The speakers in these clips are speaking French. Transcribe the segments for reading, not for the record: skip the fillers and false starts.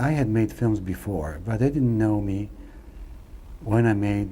I had made films before, but they didn't know me when I made.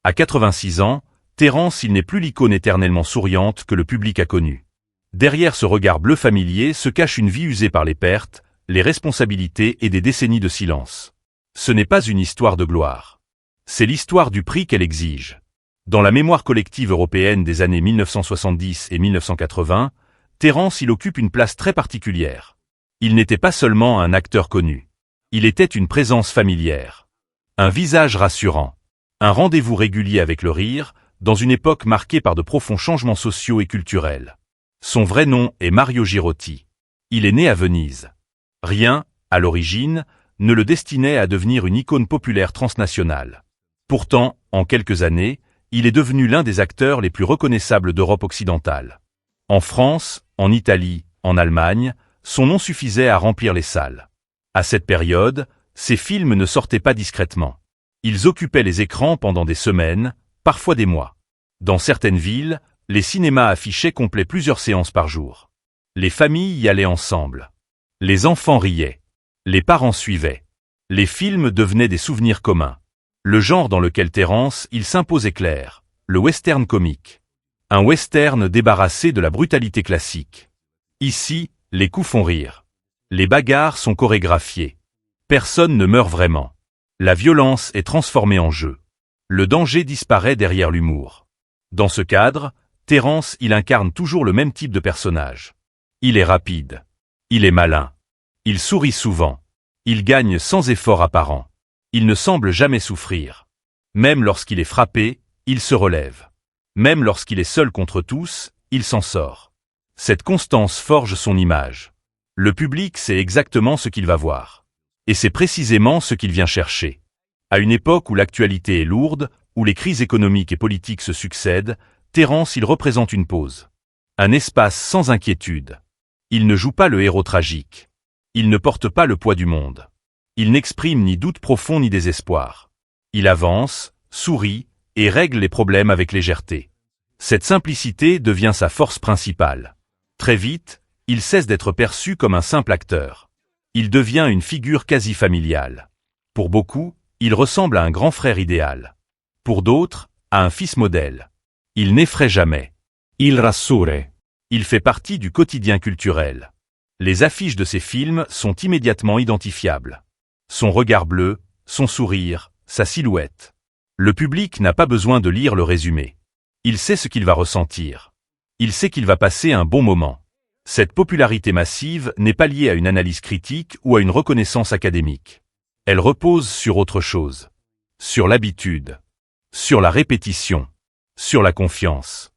À 86 ans, Terrence il n'est plus l'icône éternellement souriante que le public a connue. Derrière ce regard bleu familier se cache une vie usée par les pertes, les responsabilités et des décennies de silence. Ce n'est pas une histoire de gloire. C'est l'histoire du prix qu'elle exige. Dans la mémoire collective européenne des années 1970 et 1980, Terrence il occupe une place très particulière. Il n'était pas seulement un acteur connu. Il était une présence familière. Un visage rassurant. Un rendez-vous régulier avec le rire, dans une époque marquée par de profonds changements sociaux et culturels. Son vrai nom est Mario Girotti. Il est né à Venise. Rien, à l'origine, ne le destinait à devenir une icône populaire transnationale. Pourtant, en quelques années, il est devenu l'un des acteurs les plus reconnaissables d'Europe occidentale. En France, en Italie, en Allemagne, son nom suffisait à remplir les salles. À cette période, ses films ne sortaient pas discrètement. Ils occupaient les écrans pendant des semaines, parfois des mois. Dans certaines villes, les cinémas affichaient complet plusieurs séances par jour. Les familles y allaient ensemble. Les enfants riaient. Les parents suivaient. Les films devenaient des souvenirs communs. Le genre dans lequel Terrence il s'imposait clair, le western comique. Un western débarrassé de la brutalité classique. Ici, les coups font rire. Les bagarres sont chorégraphiées. Personne ne meurt vraiment. La violence est transformée en jeu. Le danger disparaît derrière l'humour. Dans ce cadre, Terrence il incarne toujours le même type de personnage. Il est rapide. Il est malin. Il sourit souvent. Il gagne sans effort apparent. Il ne semble jamais souffrir. Même lorsqu'il est frappé, il se relève. Même lorsqu'il est seul contre tous, il s'en sort. Cette constance forge son image. Le public sait exactement ce qu'il va voir. Et c'est précisément ce qu'il vient chercher. À une époque où l'actualité est lourde, où les crises économiques et politiques se succèdent, Terrence il représente une pause. Un espace sans inquiétude. Il ne joue pas le héros tragique. Il ne porte pas le poids du monde. Il n'exprime ni doute profond ni désespoir. Il avance, sourit, et règle les problèmes avec légèreté. Cette simplicité devient sa force principale. Très vite, il cesse d'être perçu comme un simple acteur. Il devient une figure quasi familiale. Pour beaucoup, il ressemble à un grand frère idéal. Pour d'autres, à un fils modèle. Il n'effraie jamais. Il rassure. Il fait partie du quotidien culturel. Les affiches de ses films sont immédiatement identifiables. Son regard bleu, son sourire, sa silhouette. Le public n'a pas besoin de lire le résumé. Il sait ce qu'il va ressentir. Il sait qu'il va passer un bon moment. Cette popularité massive n'est pas liée à une analyse critique ou à une reconnaissance académique. Elle repose sur autre chose. Sur l'habitude. Sur la répétition. Sur la confiance.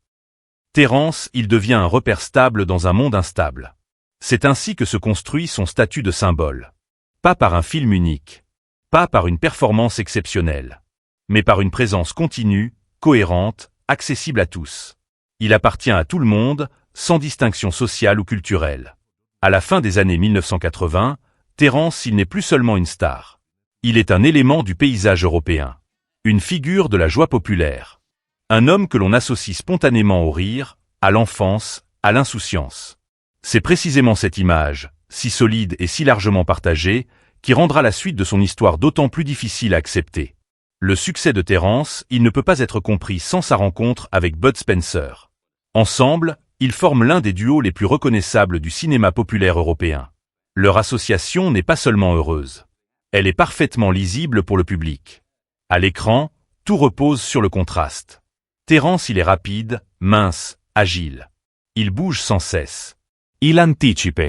Terrence, il devient un repère stable dans un monde instable. C'est ainsi que se construit son statut de symbole. Pas par un film unique. Pas par une performance exceptionnelle. Mais par une présence continue, cohérente, accessible à tous. Il appartient à tout le monde, sans distinction sociale ou culturelle. À la fin des années 1980, Terrence il n'est plus seulement une star. Il est un élément du paysage européen. Une figure de la joie populaire. Un homme que l'on associe spontanément au rire, à l'enfance, à l'insouciance. C'est précisément cette image, si solide et si largement partagée, qui rendra la suite de son histoire d'autant plus difficile à accepter. Le succès de Terrence, il ne peut pas être compris sans sa rencontre avec Bud Spencer. Ensemble, ils forment l'un des duos les plus reconnaissables du cinéma populaire européen. Leur association n'est pas seulement heureuse. Elle est parfaitement lisible pour le public. À l'écran, tout repose sur le contraste. Terrence il est rapide, mince, agile. Il bouge sans cesse. Il anticipe.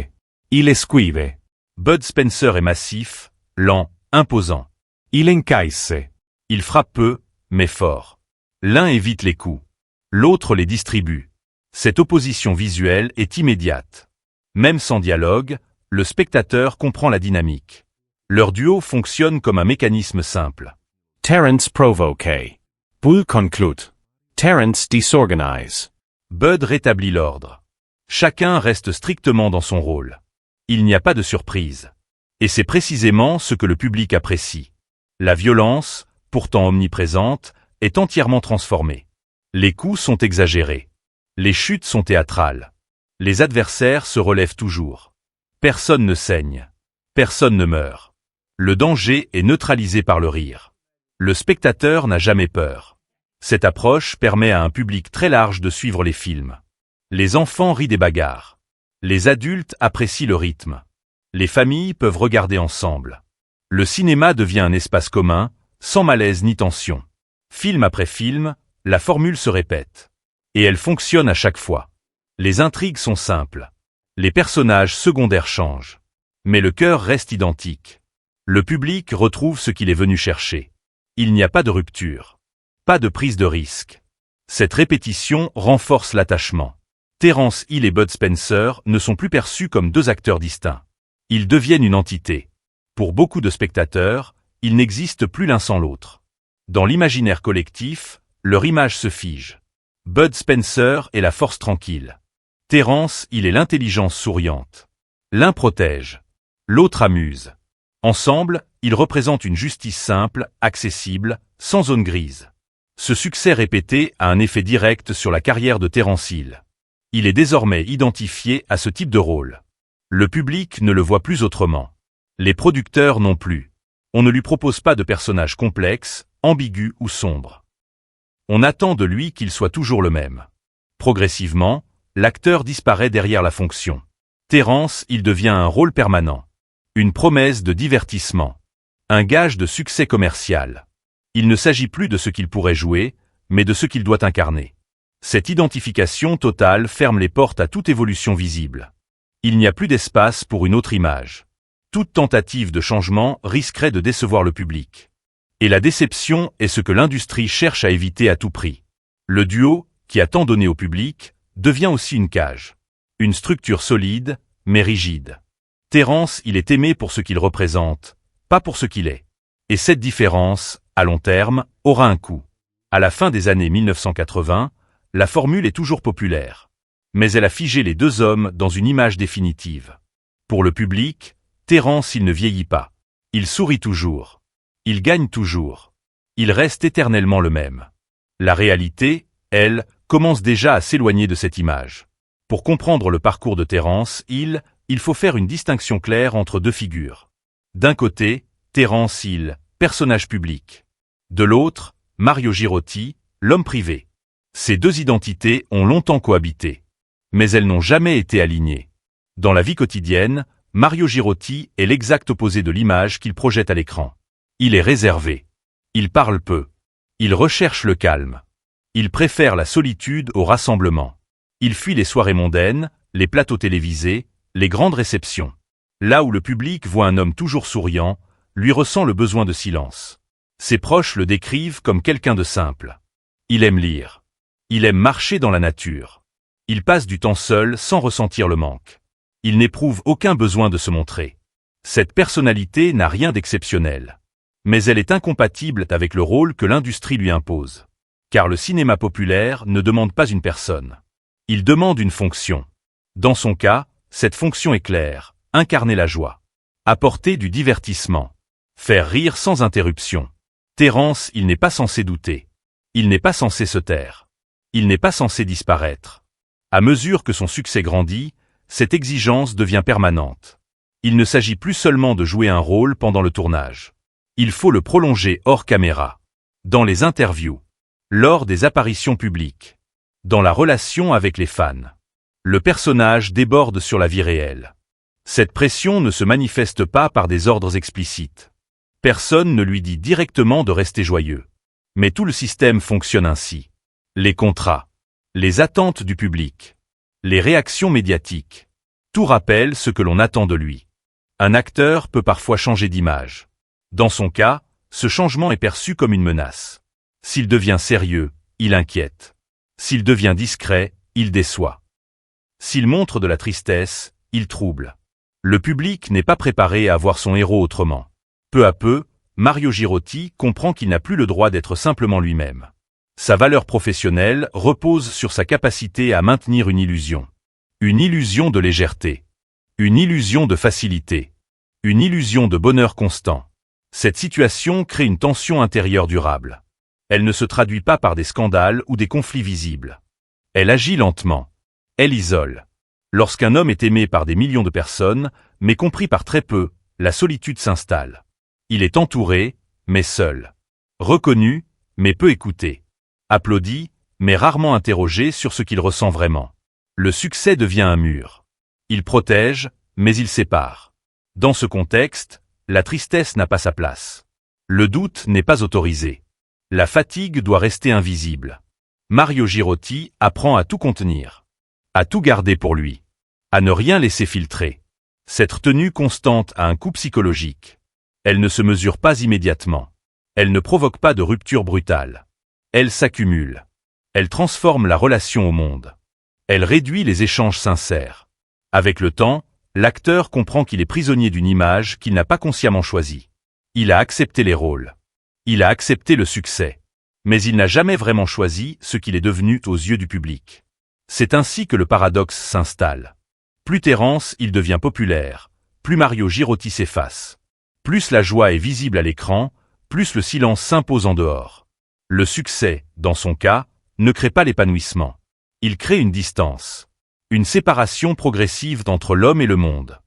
Il esquive. Bud Spencer est massif, lent, imposant. Il encaisse. Il frappe peu, mais fort. L'un évite les coups. L'autre les distribue. Cette opposition visuelle est immédiate. Même sans dialogue, le spectateur comprend la dynamique. Leur duo fonctionne comme un mécanisme simple. Terence provoque. Bud conclut. Terence disorganise. Bud rétablit l'ordre. Chacun reste strictement dans son rôle. Il n'y a pas de surprise. Et c'est précisément ce que le public apprécie. La violence, pourtant omniprésente, est entièrement transformée. Les coups sont exagérés. Les chutes sont théâtrales. Les adversaires se relèvent toujours. Personne ne saigne. Personne ne meurt. Le danger est neutralisé par le rire. Le spectateur n'a jamais peur. Cette approche permet à un public très large de suivre les films. Les enfants rient des bagarres. Les adultes apprécient le rythme. Les familles peuvent regarder ensemble. Le cinéma devient un espace commun, sans malaise ni tension. Film après film, la formule se répète. Et elle fonctionne à chaque fois. Les intrigues sont simples. Les personnages secondaires changent. Mais le cœur reste identique. Le public retrouve ce qu'il est venu chercher. Il n'y a pas de rupture. Pas de prise de risque. Cette répétition renforce l'attachement. Terence Hill et Bud Spencer ne sont plus perçus comme deux acteurs distincts. Ils deviennent une entité. Pour beaucoup de spectateurs, ils n'existent plus l'un sans l'autre. Dans l'imaginaire collectif, leur image se fige. Bud Spencer est la force tranquille. Terence Hill est l'intelligence souriante. L'un protège. L'autre amuse. Ensemble, ils représentent une justice simple, accessible, sans zone grise. Ce succès répété a un effet direct sur la carrière de Terence Hill. Il est désormais identifié à ce type de rôle. Le public ne le voit plus autrement. Les producteurs non plus. On ne lui propose pas de personnage complexe, ambigu ou sombre. On attend de lui qu'il soit toujours le même. Progressivement, l'acteur disparaît derrière la fonction. Terence, il devient un rôle permanent. Une promesse de divertissement. Un gage de succès commercial. Il ne s'agit plus de ce qu'il pourrait jouer, mais de ce qu'il doit incarner. Cette identification totale ferme les portes à toute évolution visible. Il n'y a plus d'espace pour une autre image. Toute tentative de changement risquerait de décevoir le public. Et la déception est ce que l'industrie cherche à éviter à tout prix. Le duo, qui a tant donné au public, devient aussi une cage. Une structure solide, mais rigide. Terence, il est aimé pour ce qu'il représente, pas pour ce qu'il est. Et cette différence, à long terme, aura un coût. À la fin des années 1980, la formule est toujours populaire. Mais elle a figé les deux hommes dans une image définitive. Pour le public, Terence, il ne vieillit pas. Il sourit toujours. Il gagne toujours. Il reste éternellement le même. La réalité, elle, commence déjà à s'éloigner de cette image. Pour comprendre le parcours de Terence Hill, il faut faire une distinction claire entre deux figures. D'un côté, Terence Hill, personnage public. De l'autre, Mario Girotti, l'homme privé. Ces deux identités ont longtemps cohabité. Mais elles n'ont jamais été alignées. Dans la vie quotidienne, Mario Girotti est l'exact opposé de l'image qu'il projette à l'écran. Il est réservé. Il parle peu. Il recherche le calme. Il préfère la solitude au rassemblement. Il fuit les soirées mondaines, les plateaux télévisés, les grandes réceptions. Là où le public voit un homme toujours souriant, lui ressent le besoin de silence. Ses proches le décrivent comme quelqu'un de simple. Il aime lire. Il aime marcher dans la nature. Il passe du temps seul sans ressentir le manque. Il n'éprouve aucun besoin de se montrer. Cette personnalité n'a rien d'exceptionnel. Mais elle est incompatible avec le rôle que l'industrie lui impose. Car le cinéma populaire ne demande pas une personne. Il demande une fonction. Dans son cas, cette fonction est claire, incarner la joie. Apporter du divertissement. Faire rire sans interruption. Terence, il n'est pas censé douter. Il n'est pas censé se taire. Il n'est pas censé disparaître. À mesure que son succès grandit, cette exigence devient permanente. Il ne s'agit plus seulement de jouer un rôle pendant le tournage. Il faut le prolonger hors caméra. Dans les interviews. Lors des apparitions publiques. Dans la relation avec les fans. Le personnage déborde sur la vie réelle. Cette pression ne se manifeste pas par des ordres explicites. Personne ne lui dit directement de rester joyeux. Mais tout le système fonctionne ainsi. Les contrats. Les attentes du public. Les réactions médiatiques. Tout rappelle ce que l'on attend de lui. Un acteur peut parfois changer d'image. Dans son cas, ce changement est perçu comme une menace. S'il devient sérieux, il inquiète. S'il devient discret, il déçoit. S'il montre de la tristesse, il trouble. Le public n'est pas préparé à voir son héros autrement. Peu à peu, Mario Girotti comprend qu'il n'a plus le droit d'être simplement lui-même. Sa valeur professionnelle repose sur sa capacité à maintenir une illusion. Une illusion de légèreté. Une illusion de facilité. Une illusion de bonheur constant. Cette situation crée une tension intérieure durable. Elle ne se traduit pas par des scandales ou des conflits visibles. Elle agit lentement. Elle isole. Lorsqu'un homme est aimé par des millions de personnes, mais compris par très peu, la solitude s'installe. Il est entouré, mais seul. Reconnu, mais peu écouté. Applaudi, mais rarement interrogé sur ce qu'il ressent vraiment. Le succès devient un mur. Il protège, mais il sépare. Dans ce contexte, la tristesse n'a pas sa place. Le doute n'est pas autorisé. La fatigue doit rester invisible. Mario Girotti apprend à tout contenir. À tout garder pour lui. À ne rien laisser filtrer. Cette tenue constante a un coût psychologique. Elle ne se mesure pas immédiatement. Elle ne provoque pas de rupture brutale. Elle s'accumule. Elle transforme la relation au monde. Elle réduit les échanges sincères. Avec le temps, l'acteur comprend qu'il est prisonnier d'une image qu'il n'a pas consciemment choisie. Il a accepté les rôles. Il a accepté le succès. Mais il n'a jamais vraiment choisi ce qu'il est devenu aux yeux du public. C'est ainsi que le paradoxe s'installe. Plus Terence il devient populaire, plus Mario Girotti s'efface. Plus la joie est visible à l'écran, plus le silence s'impose en dehors. Le succès, dans son cas, ne crée pas l'épanouissement. Il crée une distance. Une séparation progressive entre l'homme et le monde.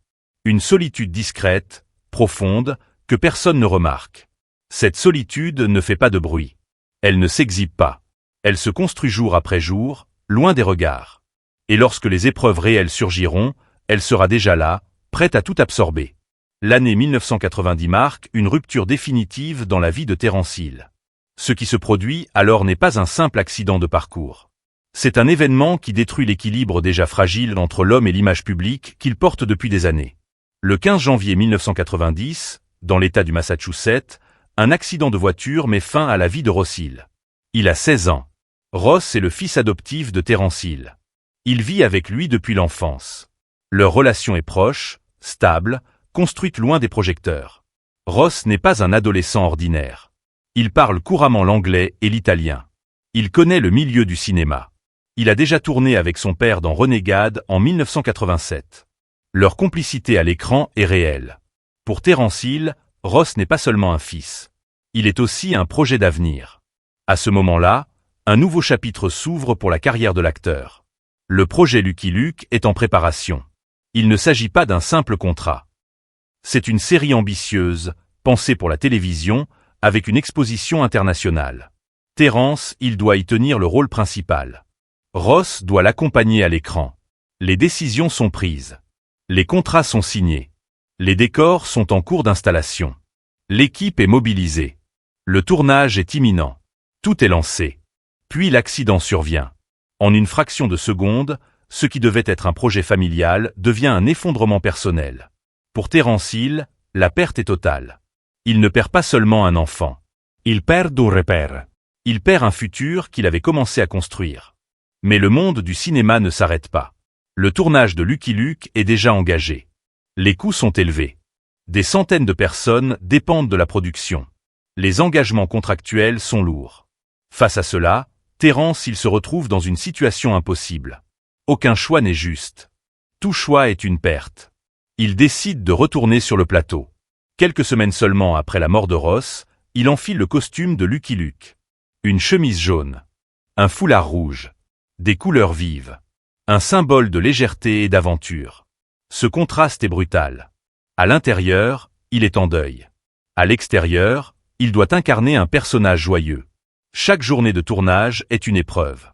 Une solitude discrète, profonde, que personne ne remarque. Cette solitude ne fait pas de bruit. Elle ne s'exhibe pas. Elle se construit jour après jour, loin des regards. Et lorsque les épreuves réelles surgiront, elle sera déjà là, prête à tout absorber. L'année 1990 marque une rupture définitive dans la vie de Terence Hill. Ce qui se produit alors n'est pas un simple accident de parcours. C'est un événement qui détruit l'équilibre déjà fragile entre l'homme et l'image publique qu'il porte depuis des années. Le 15 janvier 1990, dans l'État du Massachusetts, un accident de voiture met fin à la vie de Ross Hill. Il a 16 ans. Ross est le fils adoptif de Terence Hill. Il vit avec lui depuis l'enfance. Leur relation est proche, stable, construite loin des projecteurs. Ross n'est pas un adolescent ordinaire. Il parle couramment l'anglais et l'italien. Il connaît le milieu du cinéma. Il a déjà tourné avec son père dans Renegade en 1987. Leur complicité à l'écran est réelle. Pour Terence Hill, Ross n'est pas seulement un fils. Il est aussi un projet d'avenir. À ce moment-là, un nouveau chapitre s'ouvre pour la carrière de l'acteur. Le projet Lucky Luke est en préparation. Il ne s'agit pas d'un simple contrat. C'est une série ambitieuse, pensée pour la télévision, avec une exposition internationale. Terence, il doit y tenir le rôle principal. Ross doit l'accompagner à l'écran. Les décisions sont prises. Les contrats sont signés. Les décors sont en cours d'installation. L'équipe est mobilisée. Le tournage est imminent. Tout est lancé. Puis l'accident survient. En une fraction de seconde, ce qui devait être un projet familial devient un effondrement personnel. Pour Terence Hill, la perte est totale. Il ne perd pas seulement un enfant. Il perd un repère. Il perd un futur qu'il avait commencé à construire. Mais le monde du cinéma ne s'arrête pas. Le tournage de Lucky Luke est déjà engagé. Les coûts sont élevés. Des centaines de personnes dépendent de la production. Les engagements contractuels sont lourds. Face à cela, Terence il se retrouve dans une situation impossible. Aucun choix n'est juste. Tout choix est une perte. Il décide de retourner sur le plateau. Quelques semaines seulement après la mort de Ross, il enfile le costume de Lucky Luke. Une chemise jaune. Un foulard rouge. Des couleurs vives. Un symbole de légèreté et d'aventure. Ce contraste est brutal. À l'intérieur, il est en deuil. À l'extérieur, il doit incarner un personnage joyeux. Chaque journée de tournage est une épreuve.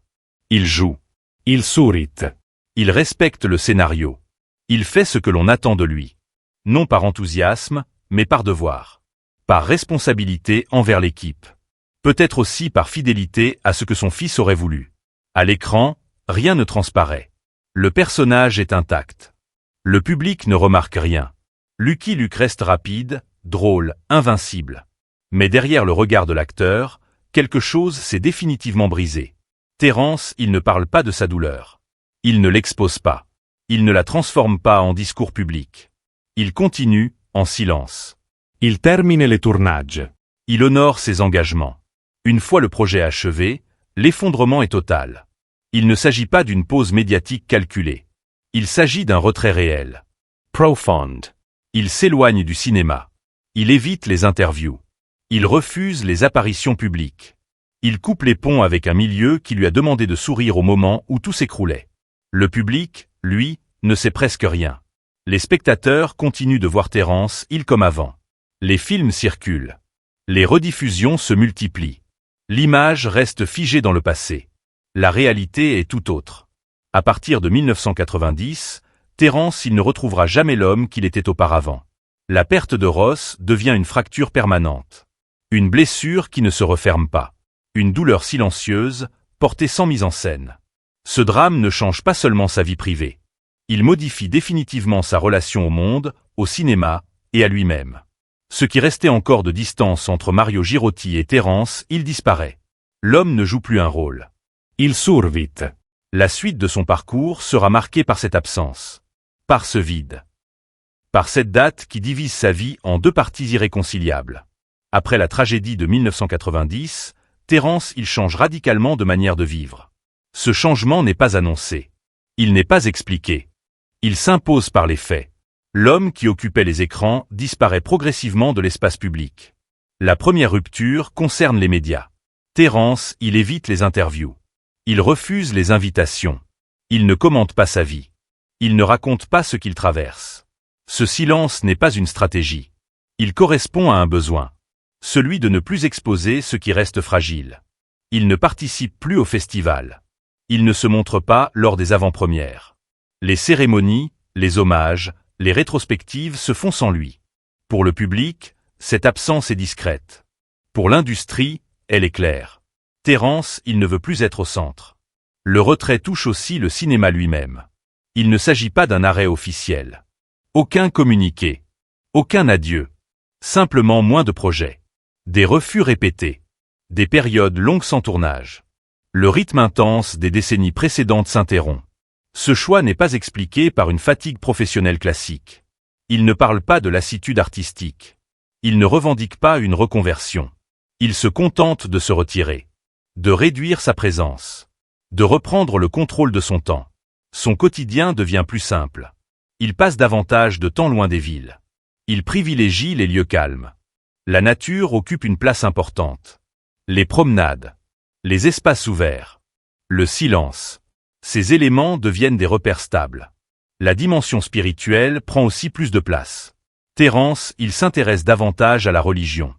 Il joue. Il sourit. Il respecte le scénario. Il fait ce que l'on attend de lui. Non par enthousiasme, mais par devoir. Par responsabilité envers l'équipe. Peut-être aussi par fidélité à ce que son fils aurait voulu. À l'écran, rien ne transparaît. Le personnage est intact. Le public ne remarque rien. Lucky Luke reste rapide, drôle, invincible. Mais derrière le regard de l'acteur, quelque chose s'est définitivement brisé. Terence, il ne parle pas de sa douleur. Il ne l'expose pas. Il ne la transforme pas en discours public. Il continue, en silence. Il termine les tournages. Il honore ses engagements. Une fois le projet achevé, l'effondrement est total. Il ne s'agit pas d'une pause médiatique calculée. Il s'agit d'un retrait réel. Profound. Il s'éloigne du cinéma. Il évite les interviews. Il refuse les apparitions publiques. Il coupe les ponts avec un milieu qui lui a demandé de sourire au moment où tout s'écroulait. Le public, lui, ne sait presque rien. Les spectateurs continuent de voir Terence Hill comme avant. Les films circulent. Les rediffusions se multiplient. L'image reste figée dans le passé. La réalité est tout autre. À partir de 1990, Terence Hill ne retrouvera jamais l'homme qu'il était auparavant. La perte de Ross devient une fracture permanente. Une blessure qui ne se referme pas. Une douleur silencieuse, portée sans mise en scène. Ce drame ne change pas seulement sa vie privée. Il modifie définitivement sa relation au monde, au cinéma et à lui-même. Ce qui restait encore de distance entre Mario Girotti et Terence Hill disparaît. L'homme ne joue plus un rôle. Il survit. La suite de son parcours sera marquée par cette absence. Par ce vide. Par cette date qui divise sa vie en deux parties irréconciliables. Après la tragédie de 1990, Terence Hill change radicalement de manière de vivre. Ce changement n'est pas annoncé. Il n'est pas expliqué. Il s'impose par les faits. L'homme qui occupait les écrans disparaît progressivement de l'espace public. La première rupture concerne les médias. Terence Hill évite les interviews. Il refuse les invitations. Il ne commente pas sa vie. Il ne raconte pas ce qu'il traverse. Ce silence n'est pas une stratégie. Il correspond à un besoin. Celui de ne plus exposer ce qui reste fragile. Il ne participe plus au festival. Il ne se montre pas lors des avant-premières. Les cérémonies, les hommages, les rétrospectives se font sans lui. Pour le public, cette absence est discrète. Pour l'industrie, elle est claire. Terence, il ne veut plus être au centre. Le retrait touche aussi le cinéma lui-même. Il ne s'agit pas d'un arrêt officiel. Aucun communiqué. Aucun adieu. Simplement moins de projets. Des refus répétés. Des périodes longues sans tournage. Le rythme intense des décennies précédentes s'interrompt. Ce choix n'est pas expliqué par une fatigue professionnelle classique. Il ne parle pas de lassitude artistique. Il ne revendique pas une reconversion. Il se contente de se retirer. De réduire sa présence. De reprendre le contrôle de son temps. Son quotidien devient plus simple. Il passe davantage de temps loin des villes. Il privilégie les lieux calmes. La nature occupe une place importante. Les promenades. Les espaces ouverts. Le silence. Ces éléments deviennent des repères stables. La dimension spirituelle prend aussi plus de place. Terence, il s'intéresse davantage à la religion.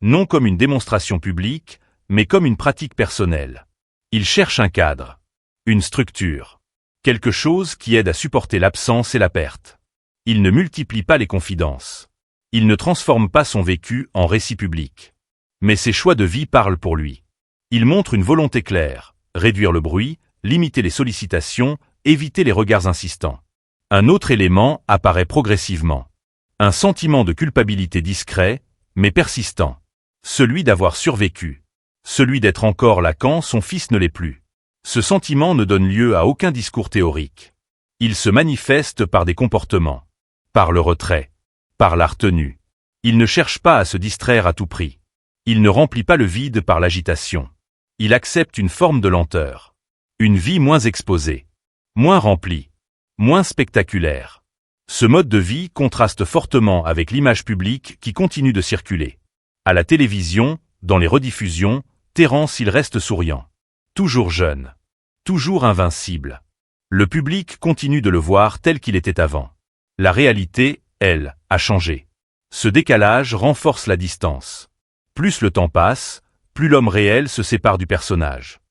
Non comme une démonstration publique, mais comme une pratique personnelle. Il cherche un cadre. Une structure. Quelque chose qui aide à supporter l'absence et la perte. Il ne multiplie pas les confidences. Il ne transforme pas son vécu en récit public. Mais ses choix de vie parlent pour lui. Il montre une volonté claire, réduire le bruit, limiter les sollicitations, éviter les regards insistants. Un autre élément apparaît progressivement. Un sentiment de culpabilité discret, mais persistant. Celui d'avoir survécu. Celui d'être encore là quand son fils ne l'est plus. Ce sentiment ne donne lieu à aucun discours théorique. Il se manifeste par des comportements. Par le retrait. Par la retenue. Il ne cherche pas à se distraire à tout prix. Il ne remplit pas le vide par l'agitation. Il accepte une forme de lenteur. Une vie moins exposée. Moins remplie. Moins spectaculaire. Ce mode de vie contraste fortement avec l'image publique qui continue de circuler. À la télévision, dans les rediffusions, Terence il reste souriant. Toujours jeune. Toujours invincible. Le public continue de le voir tel qu'il était avant. La réalité, elle, a changé. Ce décalage renforce la distance. Plus le temps passe, plus l'homme réel se sépare du personnage.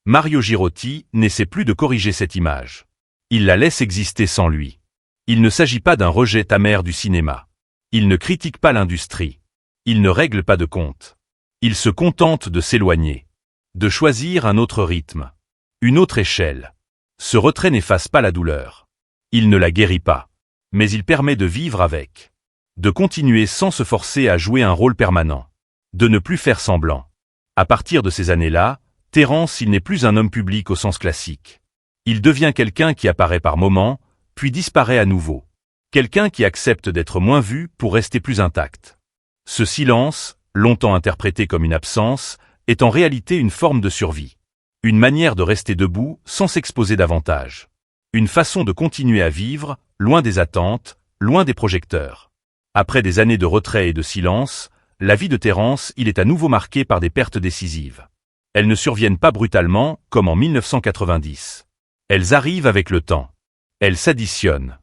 Mario Girotti n'essaie plus de corriger cette image. Il la laisse exister sans lui. Il ne s'agit pas d'un rejet amer du cinéma. Il ne critique pas l'industrie. Il ne règle pas de compte. Il se contente de s'éloigner. De choisir un autre rythme. Une autre échelle. Ce retrait n'efface pas la douleur. Il ne la guérit pas. Mais il permet de vivre avec. De continuer sans se forcer à jouer un rôle permanent. De ne plus faire semblant. À partir de ces années-là, Terence il n'est plus un homme public au sens classique. Il devient quelqu'un qui apparaît par moments, puis disparaît à nouveau. Quelqu'un qui accepte d'être moins vu pour rester plus intact. Ce silence, longtemps interprété comme une absence, est en réalité une forme de survie. Une manière de rester debout sans s'exposer davantage. Une façon de continuer à vivre, loin des attentes, loin des projecteurs. Après des années de retrait et de silence, la vie de Terence il est à nouveau marquée par des pertes décisives. Elles ne surviennent pas brutalement, comme en 1990. Elles arrivent avec le temps. Elles s'additionnent.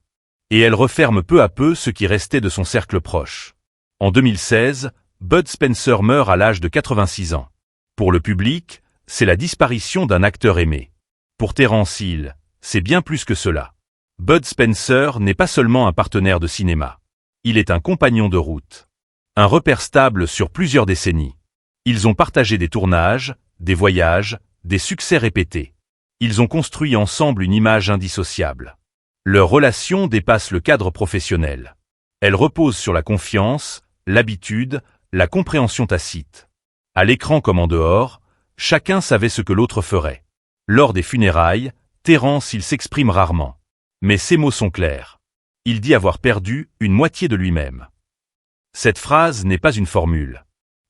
Et elles referment peu à peu ce qui restait de son cercle proche. En 2016, Bud Spencer meurt à l'âge de 86 ans. Pour le public, c'est la disparition d'un acteur aimé. Pour Terence Hill, c'est bien plus que cela. Bud Spencer n'est pas seulement un partenaire de cinéma. Il est un compagnon de route. Un repère stable sur plusieurs décennies. Ils ont partagé des tournages, des voyages, des succès répétés. Ils ont construit ensemble une image indissociable. Leur relation dépasse le cadre professionnel. Elle repose sur la confiance, l'habitude, la compréhension tacite. À l'écran comme en dehors, chacun savait ce que l'autre ferait. Lors des funérailles, Terence il s'exprime rarement. Mais ses mots sont clairs. Il dit avoir perdu une moitié de lui-même. Cette phrase n'est pas une formule.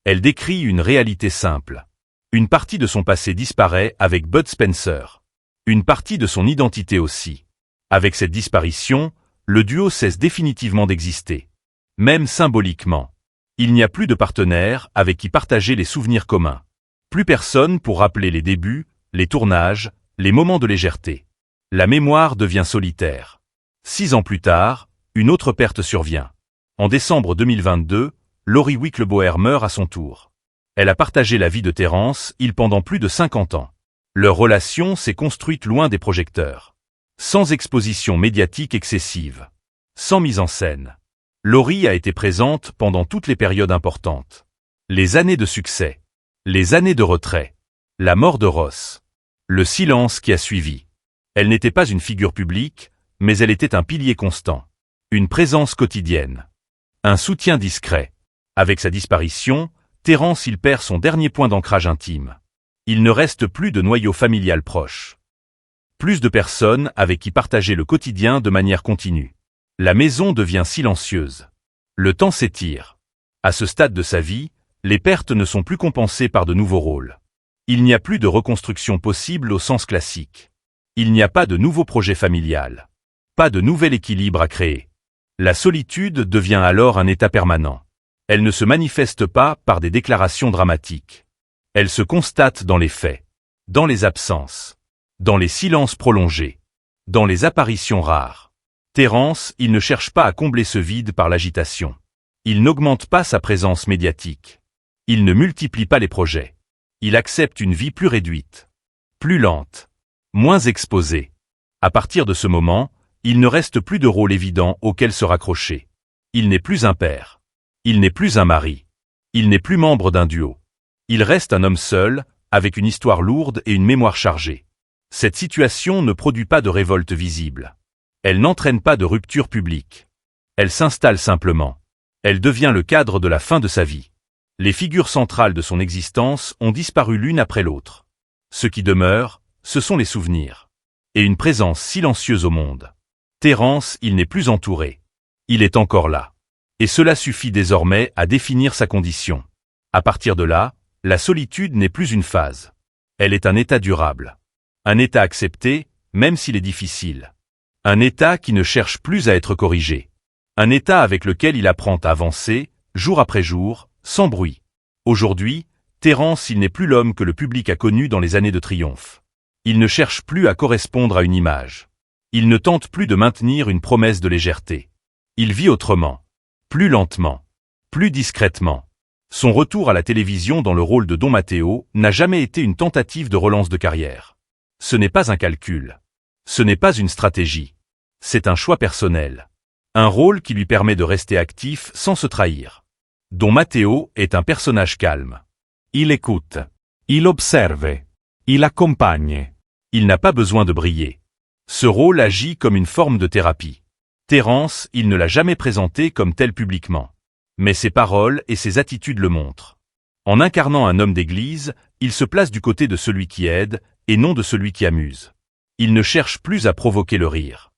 Elle décrit une réalité simple. Une partie de son passé disparaît avec Bud Spencer. Une partie de son identité aussi. Avec cette disparition, le duo cesse définitivement d'exister. Même symboliquement. Il n'y a plus de partenaire avec qui partager les souvenirs communs. Plus personne pour rappeler les débuts, les tournages, les moments de légèreté. La mémoire devient solitaire. 6 ans plus tard, une autre perte survient. En décembre 2022, Laurie Wickleboer meurt à son tour. Elle a partagé la vie de Terence Hill pendant plus de 50 ans. Leur relation s'est construite loin des projecteurs. Sans exposition médiatique excessive. Sans mise en scène. Laurie a été présente pendant toutes les périodes importantes. Les années de succès. Les années de retrait. La mort de Ross. Le silence qui a suivi. Elle n'était pas une figure publique, mais elle était un pilier constant. Une présence quotidienne. Un soutien discret. Avec sa disparition, Terence Hill perd son dernier point d'ancrage intime. Il ne reste plus de noyau familial proche. Plus de personnes avec qui partager le quotidien de manière continue. La maison devient silencieuse. Le temps s'étire. À ce stade de sa vie, les pertes ne sont plus compensées par de nouveaux rôles. Il n'y a plus de reconstruction possible au sens classique. Il n'y a pas de nouveau projet familial. Pas de nouvel équilibre à créer. La solitude devient alors un état permanent. Elle ne se manifeste pas par des déclarations dramatiques. Elle se constate dans les faits, dans les absences, dans les silences prolongés, dans les apparitions rares. Terence, il ne cherche pas à combler ce vide par l'agitation. Il n'augmente pas sa présence médiatique. Il ne multiplie pas les projets. Il accepte une vie plus réduite, plus lente, moins exposée. À partir de ce moment, il ne reste plus de rôle évident auquel se raccrocher. Il n'est plus un père. Il n'est plus un mari. Il n'est plus membre d'un duo. Il reste un homme seul, avec une histoire lourde et une mémoire chargée. Cette situation ne produit pas de révolte visible. Elle n'entraîne pas de rupture publique. Elle s'installe simplement. Elle devient le cadre de la fin de sa vie. Les figures centrales de son existence ont disparu l'une après l'autre. Ce qui demeure, ce sont les souvenirs. Et une présence silencieuse au monde. Terence, il n'est plus entouré. Il est encore là. Et cela suffit désormais à définir sa condition. À partir de là, la solitude n'est plus une phase. Elle est un état durable. Un état accepté, même s'il est difficile. Un état qui ne cherche plus à être corrigé. Un état avec lequel il apprend à avancer, jour après jour, sans bruit. Aujourd'hui, Terence, il n'est plus l'homme que le public a connu dans les années de triomphe. Il ne cherche plus à correspondre à une image. Il ne tente plus de maintenir une promesse de légèreté. Il vit autrement. Plus lentement. Plus discrètement. Son retour à la télévision dans le rôle de Don Matteo n'a jamais été une tentative de relance de carrière. Ce n'est pas un calcul. Ce n'est pas une stratégie. C'est un choix personnel. Un rôle qui lui permet de rester actif sans se trahir. Don Matteo est un personnage calme. Il écoute. Il observe. Il accompagne. Il n'a pas besoin de briller. Ce rôle agit comme une forme de thérapie. Terence, il ne l'a jamais présenté comme tel publiquement. Mais ses paroles et ses attitudes le montrent. En incarnant un homme d'église, il se place du côté de celui qui aide, et non de celui qui amuse. Il ne cherche plus à provoquer le rire.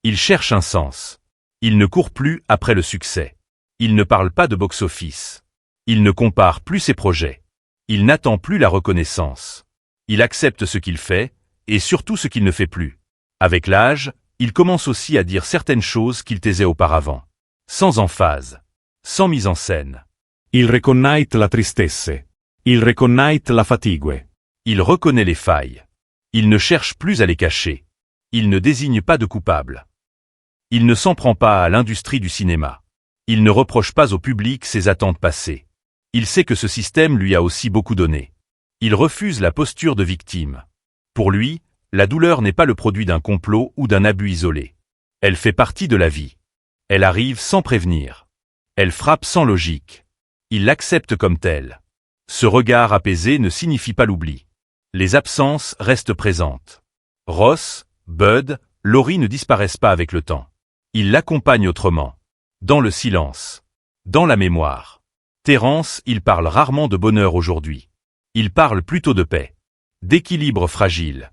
Il cherche un sens. Il ne court plus après le succès. Il ne parle pas de box-office. Il ne compare plus ses projets. Il n'attend plus la reconnaissance. Il accepte ce qu'il fait, et surtout ce qu'il ne fait plus. Avec l'âge, il commence aussi à dire certaines choses qu'il taisait auparavant. Sans emphase. Sans mise en scène. Il reconnaît la tristesse. Il reconnaît la fatigue. Il reconnaît les failles. Il ne cherche plus à les cacher. Il ne désigne pas de coupable. Il ne s'en prend pas à l'industrie du cinéma. Il ne reproche pas au public ses attentes passées. Il sait que ce système lui a aussi beaucoup donné. Il refuse la posture de victime. Pour lui, la douleur n'est pas le produit d'un complot ou d'un abus isolé. Elle fait partie de la vie. Elle arrive sans prévenir. Elle frappe sans logique. Il l'accepte comme telle. Ce regard apaisé ne signifie pas l'oubli. Les absences restent présentes. Ross, Bud, Laurie ne disparaissent pas avec le temps. Ils l'accompagnent autrement. Dans le silence. Dans la mémoire. Terence, il parle rarement de bonheur aujourd'hui. Il parle plutôt de paix. D'équilibre fragile.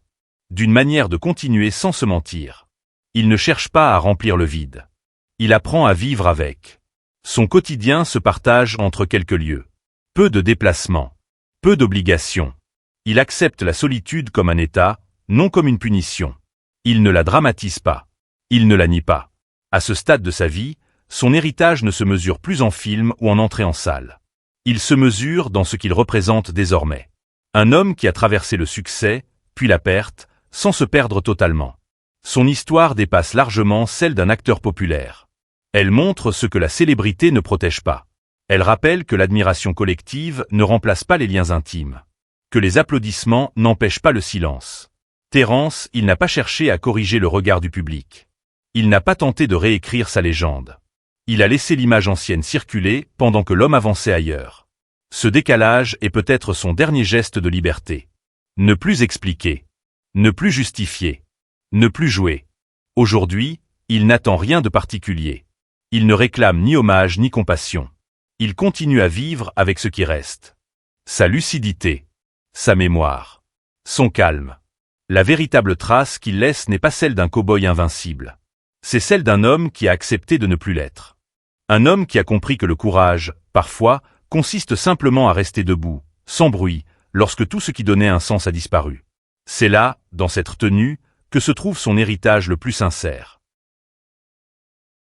D'une manière de continuer sans se mentir. Il ne cherche pas à remplir le vide. Il apprend à vivre avec. Son quotidien se partage entre quelques lieux. Peu de déplacements. Peu d'obligations. Il accepte la solitude comme un état, non comme une punition. Il ne la dramatise pas. Il ne la nie pas. À ce stade de sa vie, son héritage ne se mesure plus en film ou en entrée en salle. Il se mesure dans ce qu'il représente désormais. Un homme qui a traversé le succès, puis la perte, sans se perdre totalement. Son histoire dépasse largement celle d'un acteur populaire. Elle montre ce que la célébrité ne protège pas. Elle rappelle que l'admiration collective ne remplace pas les liens intimes. Que les applaudissements n'empêchent pas le silence. Terence, il n'a pas cherché à corriger le regard du public. Il n'a pas tenté de réécrire sa légende. Il a laissé l'image ancienne circuler pendant que l'homme avançait ailleurs. Ce décalage est peut-être son dernier geste de liberté. Ne plus expliquer. Ne plus justifier. Ne plus jouer. Aujourd'hui, il n'attend rien de particulier. Il ne réclame ni hommage ni compassion. Il continue à vivre avec ce qui reste. Sa lucidité. Sa mémoire. Son calme. La véritable trace qu'il laisse n'est pas celle d'un cow-boy invincible. C'est celle d'un homme qui a accepté de ne plus l'être. Un homme qui a compris que le courage, parfois, consiste simplement à rester debout, sans bruit, lorsque tout ce qui donnait un sens a disparu. C'est là, dans cette tenue, que se trouve son héritage le plus sincère.